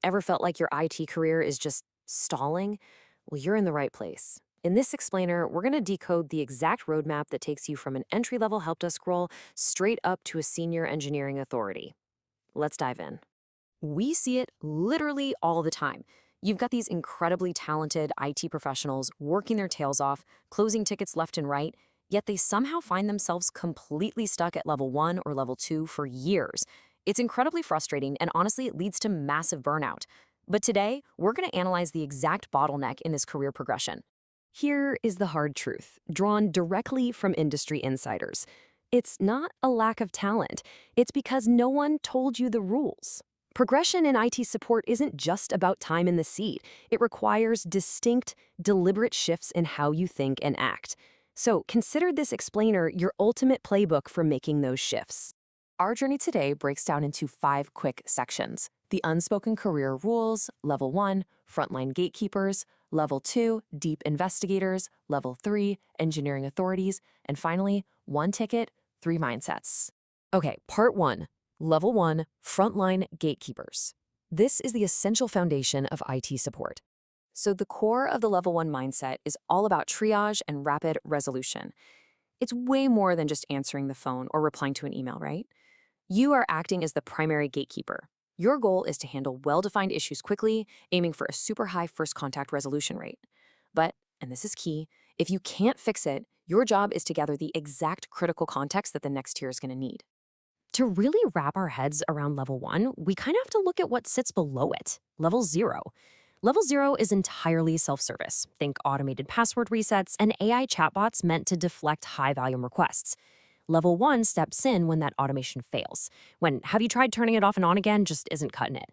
Ever felt like your IT career is just stalling? Well, you're in the right place. In this explainer, we're going to decode the exact roadmap that takes you from an entry level help desk role straight up to a senior engineering authority. Let's dive in. We see it literally all the time. You've got these incredibly talented IT professionals working their tails off, closing tickets left and right, yet they somehow find themselves completely stuck at level 1 or level 2 for years. It's incredibly frustrating, and honestly, it leads to massive burnout. But today, we're going to analyze the exact bottleneck in this career progression. Here is the hard truth, drawn directly from industry insiders. It's not a lack of talent, it's because no one told you the rules. Progression in IT support isn't just about time in the seat. It requires distinct, deliberate shifts in how you think and act. So consider this explainer your ultimate playbook for making those shifts. Our journey today breaks down into 5 quick sections. The unspoken career rules, level 1, frontline gatekeepers, level 2, deep investigators, level 3, engineering authorities, and finally, 1 ticket, 3 mindsets. Okay, part 1. Level 1, frontline gatekeepers. This is the essential foundation of IT support. So the core of the level 1 mindset is all about triage and rapid resolution. It's way more than just answering the phone or replying to an email, right? You are acting as the primary gatekeeper. Your goal is to handle well-defined issues quickly, aiming for a super high first contact resolution rate. But, and this is key, if you can't fix it, your job is to gather the exact critical context that the next tier is going to need. To really wrap our heads around level 1, we kind of have to look at what sits below it, level 0. Level 0 is entirely self-service. Think automated password resets and AI chatbots meant to deflect high-volume requests. Level 1 steps in when that automation fails, when "have you tried turning it off and on again" just isn't cutting it.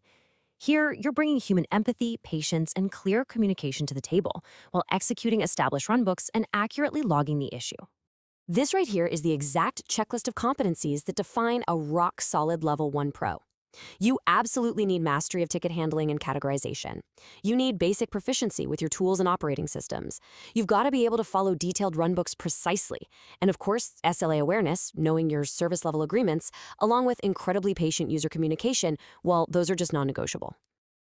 Here, you're bringing human empathy, patience, and clear communication to the table, while executing established runbooks and accurately logging the issue. This right here is the exact checklist of competencies that define a rock-solid level 1 pro. You absolutely need mastery of ticket handling and categorization. You need basic proficiency with your tools and operating systems. You've got to be able to follow detailed runbooks precisely. And of course, SLA awareness, knowing your service level agreements, along with incredibly patient user communication, well, those are just non-negotiable.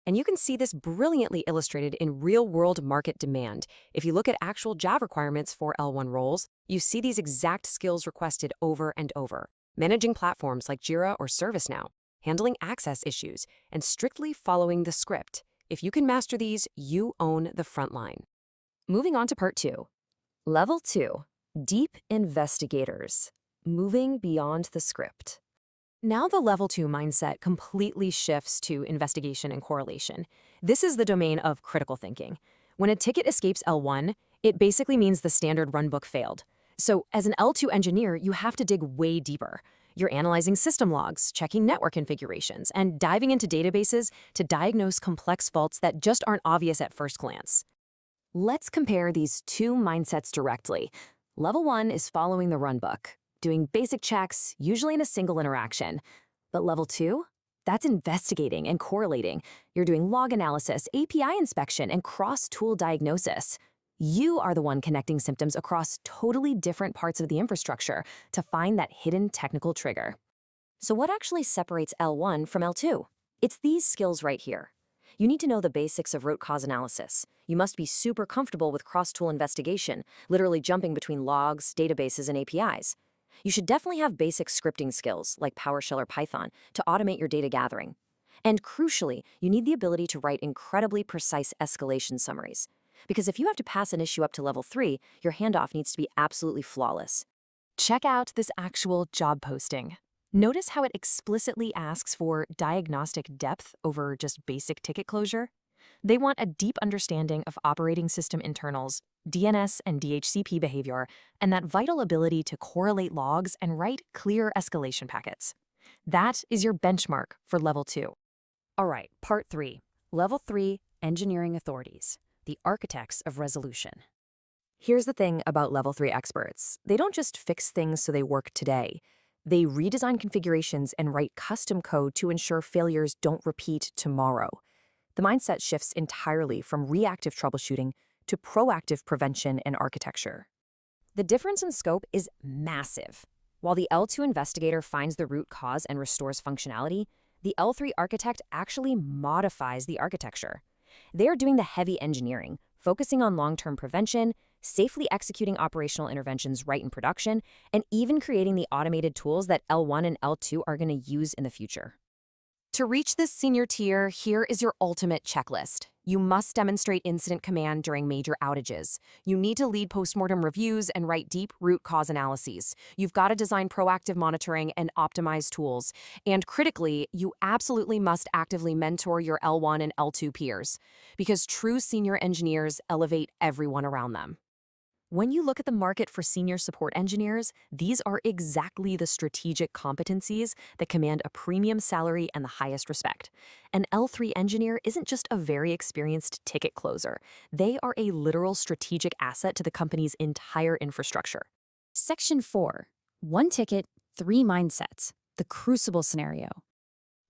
And you can see this brilliantly illustrated in real-world market demand. If you look at actual job requirements for L1 roles, you see these exact skills requested over and over. Managing platforms like Jira or ServiceNow, handling access issues, and strictly following the script. If you can master these, you own the front line. Moving on to part 2. Level 2, deep investigators, moving beyond the script. Now the level 2 mindset completely shifts to investigation and correlation. This is the domain of critical thinking. When a ticket escapes L1, it basically means the standard runbook failed. So as an L2 engineer, you have to dig way deeper. You're analyzing system logs, checking network configurations, and diving into databases to diagnose complex faults that just aren't obvious at first glance. Let's compare these 2 mindsets directly. Level 1 is following the runbook, doing basic checks, usually in a single interaction. But level 2? That's investigating and correlating. You're doing log analysis, API inspection, and cross-tool diagnosis. You are the one connecting symptoms across totally different parts of the infrastructure to find that hidden technical trigger. So what actually separates L1 from L2? It's these skills right here. You need to know the basics of root cause analysis. You must be super comfortable with cross-tool investigation, literally jumping between logs, databases, and APIs. You should definitely have basic scripting skills, like PowerShell or Python, to automate your data gathering. And crucially, you need the ability to write incredibly precise escalation summaries. Because if you have to pass an issue up to level 3, your handoff needs to be absolutely flawless. Check out this actual job posting. Notice how it explicitly asks for diagnostic depth over just basic ticket closure. They want a deep understanding of operating system internals, DNS and DHCP behavior, and that vital ability to correlate logs and write clear escalation packets. That is your benchmark for level 2. All right, part 3. Level 3, engineering authorities, the architects of resolution. Here's the thing about level 3 experts. They don't just fix things so they work today. They redesign configurations and write custom code to ensure failures don't repeat tomorrow. The mindset shifts entirely from reactive troubleshooting to proactive prevention and architecture. The difference in scope is massive. While the L2 investigator finds the root cause and restores functionality, the L3 architect actually modifies the architecture. They're doing the heavy engineering, focusing on long-term prevention, safely executing operational interventions right in production, and even creating the automated tools that L1 and L2 are going to use in the future. To reach this senior tier, here is your ultimate checklist. You must demonstrate incident command during major outages. You need to lead postmortem reviews and write deep root cause analyses. You've got to design proactive monitoring and optimize tools. And critically, you absolutely must actively mentor your L1 and L2 peers, because true senior engineers elevate everyone around them. When you look at the market for senior support engineers, these are exactly the strategic competencies that command a premium salary and the highest respect. An L3 engineer isn't just a very experienced ticket closer. They are a literal strategic asset to the company's entire infrastructure. Section 4. One ticket, three mindsets. The crucible scenario.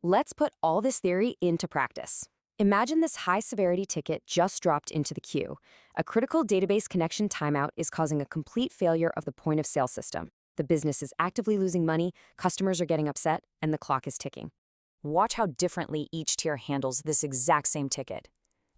Let's put all this theory into practice. Imagine this high-severity ticket just dropped into the queue. A critical database connection timeout is causing a complete failure of the point-of-sale system. The business is actively losing money, customers are getting upset, and the clock is ticking. Watch how differently each tier handles this exact same ticket.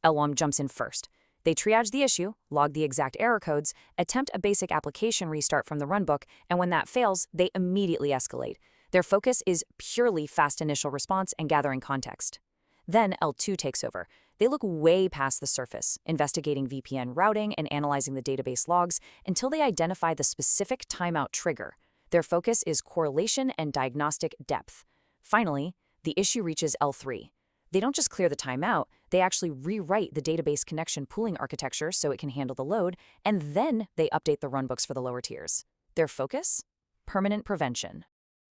L1 jumps in first. They triage the issue, log the exact error codes, attempt a basic application restart from the runbook, and when that fails, they immediately escalate. Their focus is purely fast initial response and gathering context. Then L2 takes over. They look way past the surface, investigating VPN routing and analyzing the database logs until they identify the specific timeout trigger. Their focus is correlation and diagnostic depth. Finally, the issue reaches L3. They don't just clear the timeout, they actually rewrite the database connection pooling architecture so it can handle the load, and then they update the runbooks for the lower tiers. Their focus? Permanent prevention.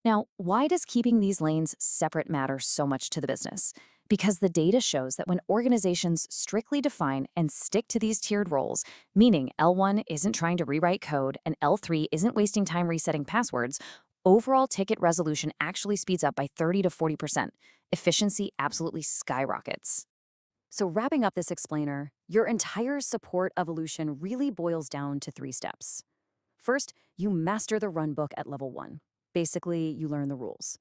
Now, why does keeping these lanes separate matter so much to the business? Because the data shows that when organizations strictly define and stick to these tiered roles, meaning L1 isn't trying to rewrite code and L3 isn't wasting time resetting passwords, overall ticket resolution actually speeds up by 30 to 40%. Efficiency absolutely skyrockets. So wrapping up this explainer, your entire support evolution really boils down to 3 steps. First, you master the runbook at level 1. Basically, you learn the rules.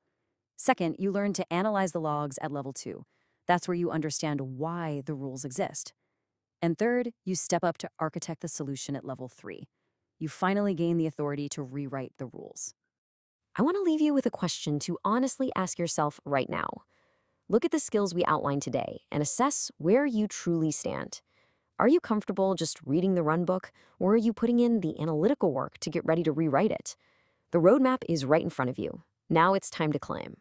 Second, you learn to analyze the logs at level 2. That's where you understand why the rules exist. And third, you step up to architect the solution at level 3. You finally gain the authority to rewrite the rules. I want to leave you with a question to honestly ask yourself right now. Look at the skills we outlined today and assess where you truly stand. Are you comfortable just reading the runbook, or are you putting in the analytical work to get ready to rewrite it? The roadmap is right in front of you. Now it's time to climb.